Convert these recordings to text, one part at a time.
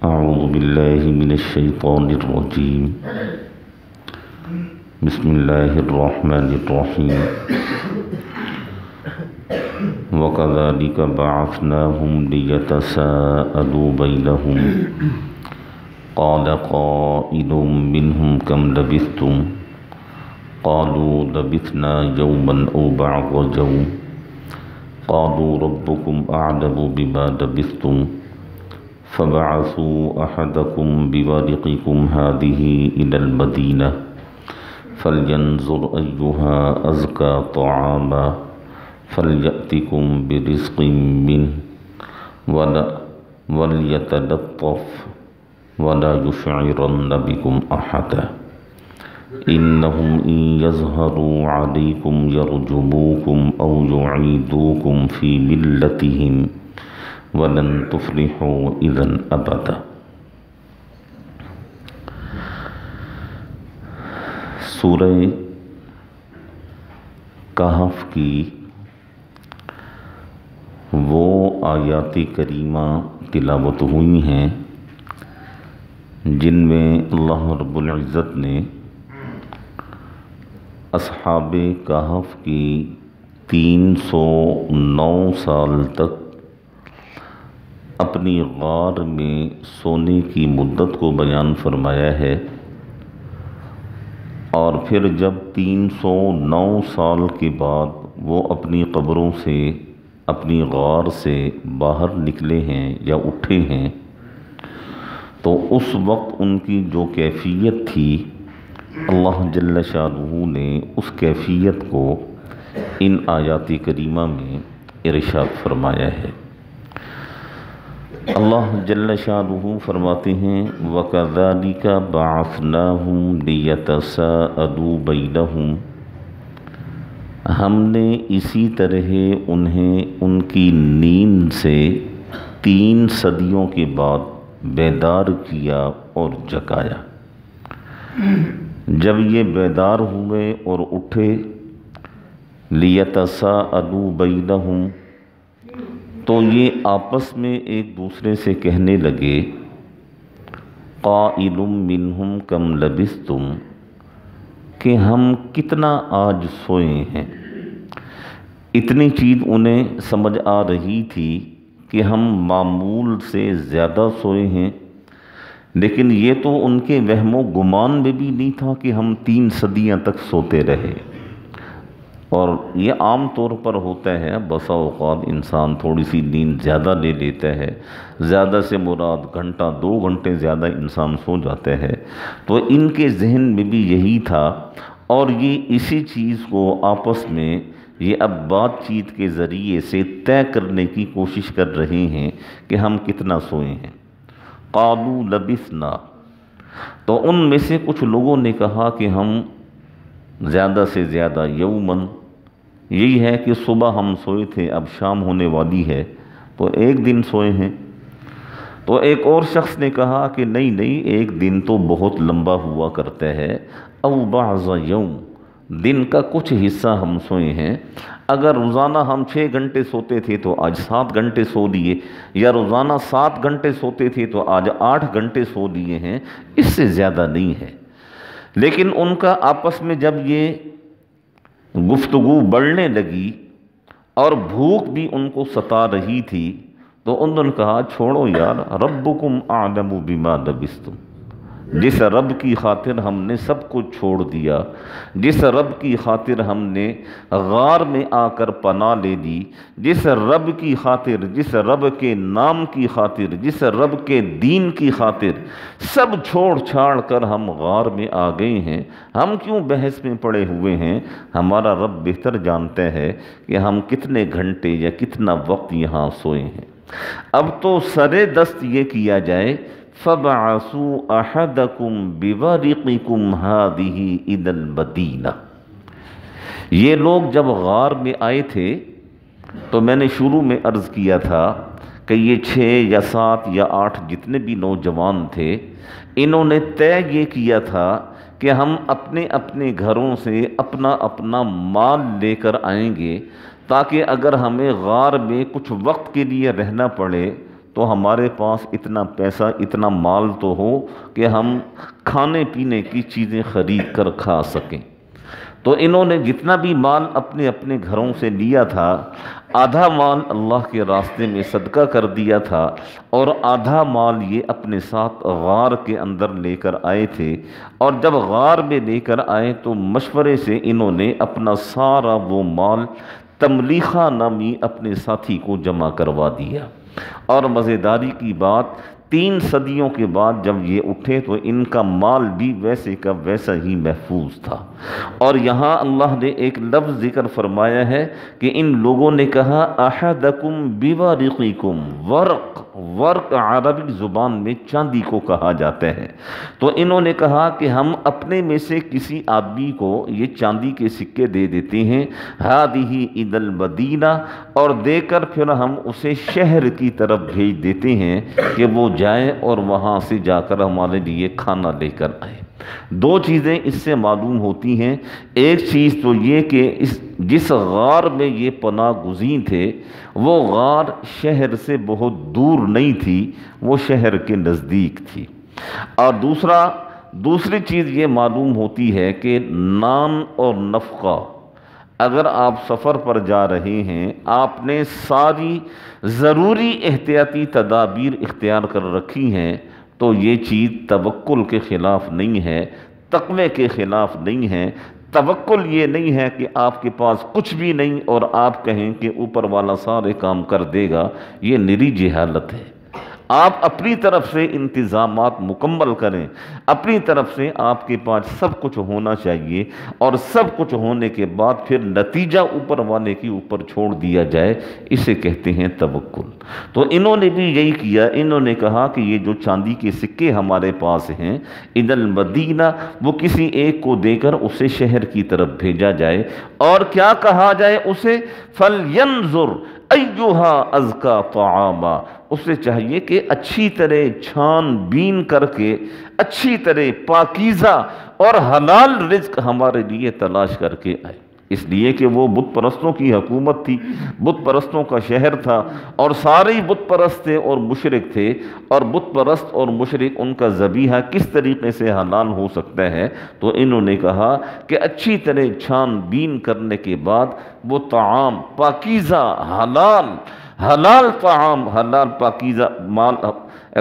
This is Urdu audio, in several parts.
أعوذ بالله من الشيطان الرجيم. بسم الله الرحمن الرحيم. وكذلك بعثناهم ليتساءلوا بينهم قال قائل منهم كم لبثتم قالوا لبثنا يوما أو بعض يوم قالوا ربكم أعلم بما لبثتم فبعثوا أحدكم بورقكم هذه إلى المدينة فلينظر أيها أزكى طعاما فليأتكم برزق منه وليتلطف ولا يشعرن بكم أحدا إنهم إن يظهروا عليكم يرجموكم أو يعيدوكم في ملتهم وَلَن تُفْلِحُوا إِذًا أَبَدًا. سورہ کہف کی وہ آیات کریمہ تلاوت ہوئی ہیں جن میں اللہ رب العزت نے اصحاب کہف کی 309 سال تک اپنی غار میں سونے کی مدت کو بیان فرمایا ہے، اور پھر جب 309 سال کے بعد وہ اپنی قبروں سے اپنی غار سے باہر نکلے ہیں یا اٹھے ہیں تو اس وقت ان کی جو کیفیت تھی اللہ جل شانہ نے اس کیفیت کو ان آیات کریمہ میں ارشاد فرمایا ہے۔ اللہ جل شانہ فرماتے ہیں وَكَذَلِكَ بَعَثْنَاهُمْ لِيَتَسَاءَلُوا بَيْنَهُمْ، ہم نے اسی طرح انہیں ان کی نیند سے 3 صدیوں کے بعد بیدار کیا اور جگایا۔ جب یہ بیدار ہوئے اور اٹھے لِيَتَسَاءَلُوا بَيْنَهُمْ تو یہ آپس میں ایک دوسرے سے کہنے لگے قائل منہم کم لبثتم، کہ ہم کتنا آج سوئے ہیں۔ اتنی چیز انہیں سمجھ آ رہی تھی کہ ہم معمول سے زیادہ سوئے ہیں، لیکن یہ تو ان کے وہم و گمان میں بھی نہیں تھا کہ ہم 3 صدیاں تک سوتے رہے۔ اور یہ عام طور پر ہوتا ہے، بسا اوقات انسان تھوڑی سی نیند زیادہ لے لیتا ہے، زیادہ سے مراد گھنٹہ 2 گھنٹے زیادہ انسان سو جاتا ہے، تو ان کے ذہن میں بھی یہی تھا، اور یہ اسی چیز کو آپس میں یہ اب بات چیت کے ذریعے سے طے کرنے کی کوشش کر رہے ہیں کہ ہم کتنا سوئے ہیں۔ قالوا لبثنا، تو ان میں سے کچھ لوگوں نے کہا کہ ہم زیادہ سے زیادہ یومن، یہی ہے کہ صبح ہم سوئے تھے، اب شام ہونے والی ہے تو 1 دن سوئے ہیں۔ تو ایک اور شخص نے کہا کہ نہیں 1 دن تو بہت لمبا ہوا کرتا ہے، او بعض یوم، دن کا کچھ حصہ ہم سوئے ہیں۔ اگر روزانہ ہم 6 گھنٹے سوتے تھے تو آج 7 گھنٹے سو لیے، یا روزانہ 7 گھنٹے سوتے تھے تو آج 8 گھنٹے سو لیے ہیں، اس سے زیادہ نہیں ہے۔ لیکن ان کا آپس میں جب یہ گفتگو بڑھنے لگی اور بھوک بھی ان کو ستا رہی تھی تو انہوں نے کہا چھوڑو یار، ربکم اعلم بما لبثتم، جس رب کی خاطر ہم نے سب کچھ چھوڑ دیا، جس رب کی خاطر ہم نے غار میں آ کر پناہ لے لی، جس رب کی خاطر، جس رب کے نام کی خاطر، جس رب کے دین کی خاطر سب چھوڑ چھاڑ کر ہم غار میں آ گئے ہیں، ہم کیوں بحث میں پڑے ہوئے ہیں؟ ہمارا رب بہتر جانتا ہے کہ ہم کتنے گھنٹے یا کتنا وقت یہاں سوئے ہیں۔ اب تو سرے دست یہ کیا جائے فَبَعَثُوا أَحَدَكُمْ بِوَرِقِكُمْ هَذِهِ إِلَى الْمَدِينَةِ، یہ لوگ جب غار میں آئے تھے تو میں نے شروع میں عرض کیا تھا کہ یہ 6 یا 7 یا 8 جتنے بھی نوجوان تھے، انہوں نے طے یہ کیا تھا کہ ہم اپنے اپنے گھروں سے اپنا اپنا مال لے کر آئیں گے، تاکہ اگر ہمیں غار میں کچھ وقت کے لیے رہنا پڑے تو ہمارے پاس اتنا پیسہ اتنا مال تو ہو کہ ہم کھانے پینے کی چیزیں خرید کر کھا سکیں۔ تو انہوں نے جتنا بھی مال اپنے اپنے گھروں سے لیا تھا، آدھا مال اللہ کے راستے میں صدقہ کر دیا تھا، اور آدھا مال یہ اپنے ساتھ غار کے اندر لے کر آئے تھے۔ اور جب غار میں لے کر آئے تو مشورے سے انہوں نے اپنا سارا وہ مال تملیخہ نامی اپنے ساتھی کو جمع کروا دیا۔ اور مزیداری کی بات، 3 صدیوں کے بعد جب یہ اٹھے تو ان کا مال بھی ویسے کا ویسا ہی محفوظ تھا۔ اور یہاں اللہ نے ایک لفظ ذکر فرمایا ہے کہ ان لوگوں نے کہا احدکم بورقکم، ورق عربی زبان میں چاندی کو کہا جاتا ہے۔ تو انہوں نے کہا کہ ہم اپنے میں سے کسی آدمی کو یہ چاندی کے سکے دے دیتے ہیں، ہذہ الی المدینہ، اور دے کر پھر ہم اسے شہر کی طرف بھیج دیتے ہیں کہ وہ جائے اور وہاں سے جا کر ہمارے لیے کھانا لے کر آئے۔ 2 چیزیں اس سے معلوم ہوتی ہیں۔ ایک چیز تو یہ کہ جس غار میں یہ پناہ گزین تھے وہ غار شہر سے بہت دور نہیں تھی، وہ شہر کے نزدیک تھی۔ اور دوسری چیز یہ معلوم ہوتی ہے کہ نان اور نفقہ، اگر آپ سفر پر جا رہے ہیں، آپ نے ساری ضروری احتیاطی تدابیر اختیار کر رکھی ہیں، تو یہ چیز توکل کے خلاف نہیں ہے، تقوی کے خلاف نہیں ہے۔ توکل یہ نہیں ہے کہ آپ کے پاس کچھ بھی نہیں اور آپ کہیں کہ اوپر والا سارے کام کر دے گا، یہ نری جہالت ہے۔ آپ اپنی طرف سے انتظامات مکمل کریں، اپنی طرف سے آپ کے پاس سب کچھ ہونا چاہیے، اور سب کچھ ہونے کے بعد پھر نتیجہ اوپر والے کے اوپر چھوڑ دیا جائے، اسے کہتے ہیں توکل۔ تو انہوں نے بھی یہی کیا، انہوں نے کہا کہ یہ جو چاندی کے سکے ہمارے پاس ہیں، الی المدینہ، وہ کسی ایک کو دے کر اسے شہر کی طرف بھیجا جائے، اور کیا کہا جائے اسے، فَلْيَنْظُرْ أَيُّهَا أَزْكَى طَعَامًا، اسے چاہیے کہ اچھی طرح چھان بین کر کے اچھی طرح پاکیزہ اور حلال رزق ہمارے لیے تلاش کر کے آئے۔ اس لیے کہ وہ بت پرستوں کی حکومت تھی، بت پرستوں کا شہر تھا، اور سارے بت پرست تھے اور مشرک تھے، اور بت پرست اور مشرک ان کا ذبیحہ کس طریقے سے حلال ہو سکتا ہے۔ تو انہوں نے کہا کہ اچھی طرح چھان بین کرنے کے بعد وہ طعام پاکیزہ حلال طعام، حلال پاکیزہ مال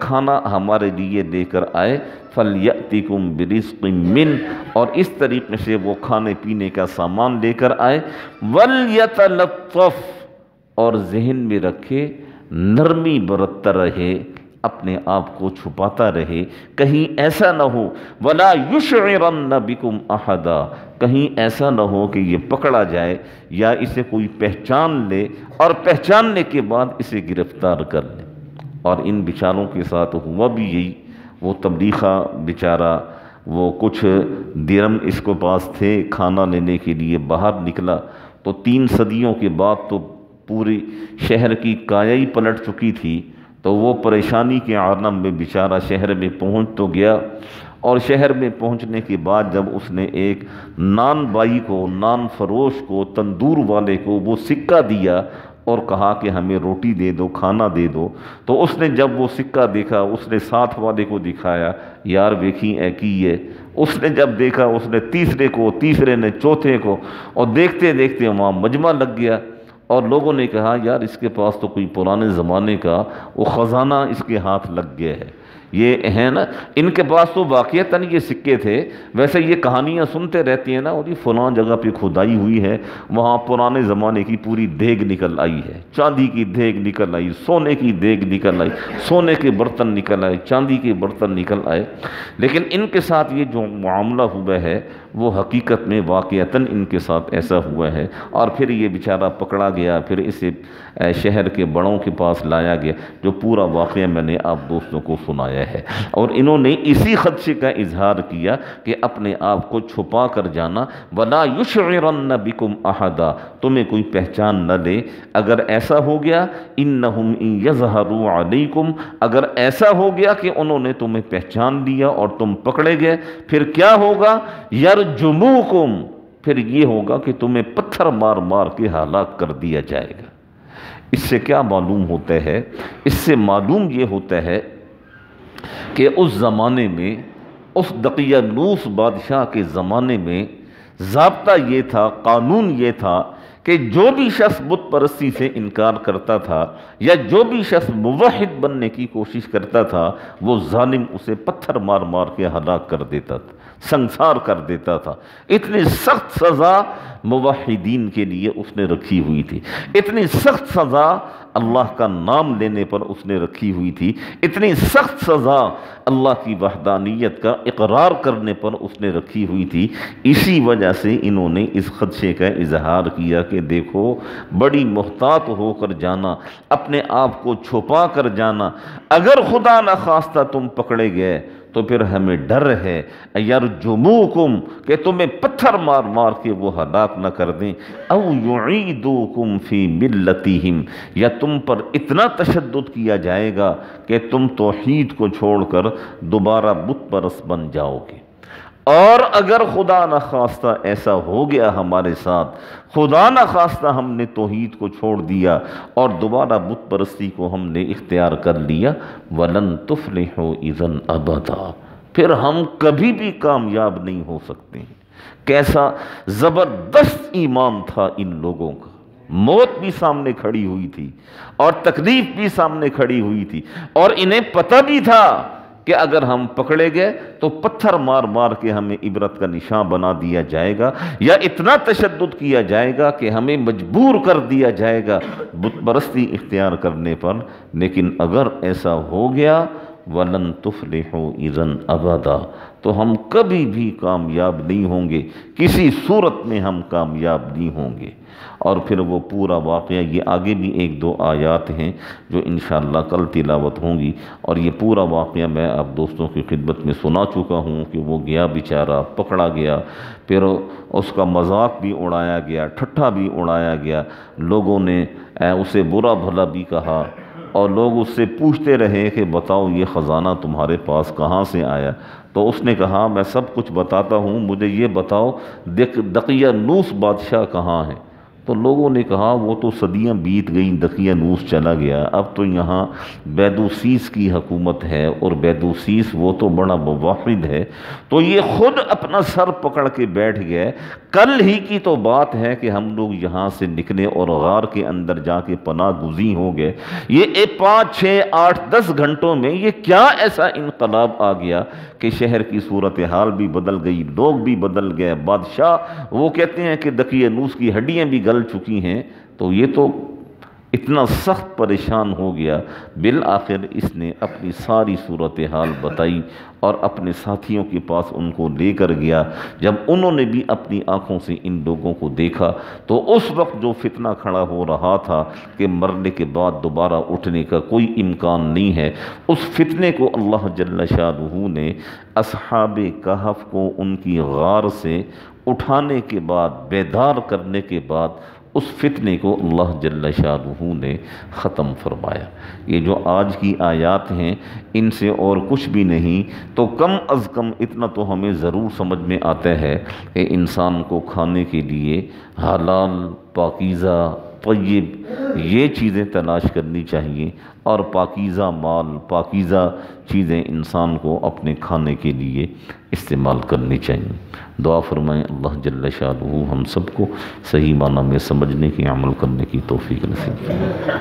کھانا ہمارے لیے لے کر آئے، فَلْيَأْتِكُمْ بِرِزْقٍ مِّنْهُ، اور اس طریقے سے وہ کھانے پینے کا سامان لے کر آئے، وَلْيَتَلَطَّفْ، اور ذہن میں رکھے نرمی برتتا رہے، اپنے آپ کو چھپاتا رہے، کہیں ایسا نہ ہو، وَلَا يُشْعِرَنَّ بِكُمْ أَحَدًا، کہیں ایسا نہ ہو کہ یہ پکڑا جائے یا اسے کوئی پہچان لے، اور پہچاننے کے بعد اسے گرفتار کر لے۔ اور ان بیچاروں کے ساتھ ہوا بھی یہی۔ وہ تبلیغہ بیچارہ، وہ کچھ درم اس کو پاس تھے، کھانا لینے کے لیے باہر نکلا، تو 3 صدیوں کے بعد تو پوری شہر کی کایا ہی پلٹ چکی تھی۔ تو وہ پریشانی کے عالم میں بیچارہ شہر میں پہنچ تو گیا، اور شہر میں پہنچنے کے بعد جب اس نے ایک نان بائی کو، نان فروش کو، تندور والے کو وہ سکہ دیا اور کہا کہ ہمیں روٹی دے دو، کھانا دے دو، تو اس نے جب وہ سکہ دیکھا، اس نے ساتھ والے کو دکھایا، یار ویکھی اے کی ہے۔ اس نے جب دیکھا، اس نے تیسرے کو، تیسرے نے چوتھے کو، اور دیکھتے دیکھتے وہاں مجمع لگ گیا، اور لوگوں نے کہا یار اس کے پاس تو کوئی پرانے زمانے کا وہ خزانہ اس کے ہاتھ لگ گیا ہے۔ یہ ہے نا، ان کے پاس تو واقعتاً یہ سکے تھے۔ ویسے یہ کہانیاں سنتے رہتی ہیں نا، اور یہ فلاں جگہ پہ کھدائی ہوئی ہے، وہاں پرانے زمانے کی پوری دیگ نکل آئی ہے، چاندی کی دیگ نکل آئی، سونے کی دیگ نکل آئی، سونے کے برتن نکل آئے، چاندی کے برتن نکل آئے۔ لیکن ان کے ساتھ یہ جو معاملہ ہوا ہے وہ حقیقت میں واقعتاً ان کے ساتھ ایسا ہوا ہے، اور پھر یہ بیچارہ پکڑا گیا، پھر اسے شہر کے بڑوں کے پاس لایا گیا، جو پورا واقعہ میں نے آپ دوستوں کو سنایا ہے۔ اور انہوں نے اسی خدشے کا اظہار کیا کہ اپنے آپ کو چھپا کر جانا، وَلَا يُشْعِرَنَّ بِكُمْ أَحَدًا، تمہیں کوئی پہچان نہ دے۔ اگر ایسا ہو گیا، إِنَّهُمْ إِن يَظْهَرُوا عَلَيْكُمْ، اگر ایسا ہو گیا کہ انہوں نے تمہیں پہچان لیا اور تم پکڑے گئے، پھر کیا ہوگا، يَرْجُمُوكُمْ، پھر یہ ہوگا کہ تمہیں پتھر مار مار کے ہلاک کر دیا جائے گا۔ اس سے کیا معلوم ہوتا ہے؟ اس سے معلوم یہ ہوتا ہے کہ اس زمانے میں، اس دقیانوس بادشاہ کے زمانے میں ضابطہ یہ تھا، قانون یہ تھا کہ جو بھی شخص بت پرستی سے انکار کرتا تھا یا جو بھی شخص موحد بننے کی کوشش کرتا تھا، وہ ظالم اسے پتھر مار مار کے ہلاک کر دیتا تھا، سنسار کر دیتا تھا۔ اتنی سخت سزا موحدین کے لیے اس نے رکھی ہوئی تھی، اتنی سخت سزا اللہ کا نام لینے پر اس نے رکھی ہوئی تھی، اتنی سخت سزا اللہ کی وحدانیت کا اقرار کرنے پر اس نے رکھی ہوئی تھی۔ اسی وجہ سے انہوں نے اس خدشے کا اظہار کیا کہ دیکھو، بڑی محتاط ہو کر جانا، اپنے آپ کو چھپا کر جانا، اگر خدا نخواستہ تم پکڑے گئے تو پھر ہمیں ڈر ہے یرجموکم، کہ تمہیں پتھر مار مار کے وہ ہلاک نہ کر دیں، او یعیدوکم فی ملتہم، یا تم پر اتنا تشدد کیا جائے گا کہ تم توحید کو چھوڑ کر دوبارہ بت پرست بن جاؤ گے۔ اور اگر خدا نخواستہ ایسا ہو گیا ہمارے ساتھ، خدا نخواستہ ہم نے توحید کو چھوڑ دیا اور دوبارہ بت پرستی کو ہم نے اختیار کر لیا، وَلَن تُفْلِحُوا إِذًا أَبَدًا، پھر ہم کبھی بھی کامیاب نہیں ہو سکتے ہیں۔ کیسا زبردست ایمان تھا ان لوگوں کا، موت بھی سامنے کھڑی ہوئی تھی اور تکلیف بھی سامنے کھڑی ہوئی تھی، اور انہیں پتہ بھی تھا کہ اگر ہم پکڑے گئے تو پتھر مار مار کے ہمیں عبرت کا نشان بنا دیا جائے گا، یا اتنا تشدد کیا جائے گا کہ ہمیں مجبور کر دیا جائے گا بت پرستی اختیار کرنے پر۔ لیکن اگر ایسا ہو گیا وَلَن تُفْلِحُوا إِذًا أَبَدًا، تو ہم کبھی بھی کامیاب نہیں ہوں گے، کسی صورت میں ہم کامیاب نہیں ہوں گے۔ اور پھر وہ پورا واقعہ، یہ آگے بھی ایک دو آیات ہیں جو انشاءاللہ کل تلاوت ہوں گی، اور یہ پورا واقعہ میں آپ دوستوں کی خدمت میں سنا چکا ہوں کہ وہ گیا بیچارہ، پکڑا گیا، پھر اس کا مذاق بھی اڑایا گیا، ٹھٹھا بھی اڑایا گیا، لوگوں نے اسے برا بھلا بھی کہا، اور لوگ اس سے پوچھتے رہے کہ بتاؤ یہ خزانہ تمہارے پاس کہاں سے آیا؟ تو اس نے کہا میں سب کچھ بتاتا ہوں، مجھے یہ بتاؤ دقیانوس بادشاہ کہاں ہے؟ تو لوگوں نے کہا وہ تو صدیاں بیت گئیں، دقیانوس چلا گیا، اب تو یہاں بیدوسیس کی حکومت ہے، اور بیدوسیس وہ تو بڑا موحد ہے، تو یہ خود اپنا سر پکڑ کے بیٹھ گئے۔ کل ہی کی تو بات ہے کہ ہم لوگ یہاں سے نکلے اور غار کے اندر جا کے پناہ گزین ہو گئے، یہ 5 6 8 10 گھنٹوں میں یہ کیا ایسا انقلاب آ گیا کہ شہر کی صورتحال بھی بدل گئی، لوگ بھی بدل گئے، بادشاہ وہ کہتے ہیں کہ دقیانوس کی ہڈیاں بھی گل چکی ہیں، تو یہ تو اتنا سخت پریشان ہو گیا۔ بالآخر اس نے اپنی ساری صورتحال بتائی اور اپنے ساتھیوں کے پاس ان کو لے کر گیا۔ جب انہوں نے بھی اپنی آنکھوں سے ان لوگوں کو دیکھا تو اس وقت جو فتنہ کھڑا ہو رہا تھا کہ مرنے کے بعد دوبارہ اٹھنے کا کوئی امکان نہیں ہے، اس فتنے کو اللہ جل شانہ نے اصحاب کہف کو ان کی غار سے اٹھانے کے بعد، بیدار کرنے کے بعد، اس فتنے کو اللہ جل شانہ نے ختم فرمایا۔ یہ جو آج کی آیات ہیں ان سے اور کچھ بھی نہیں، تو کم از کم اتنا تو ہمیں ضرور سمجھ میں آتا ہے کہ انسان کو کھانے کے لیے حلال، پاکیزہ، طیب یہ چیزیں تلاش کرنی چاہیے، اور پاکیزہ مال، پاکیزہ چیزیں انسان کو اپنے کھانے کے لیے استعمال کرنی چاہیے۔ دعا فرمائیں اللہ جل شانہ ہم سب کو صحیح معنی میں سمجھنے کی، عمل کرنے کی توفیق نصیب فرمائے۔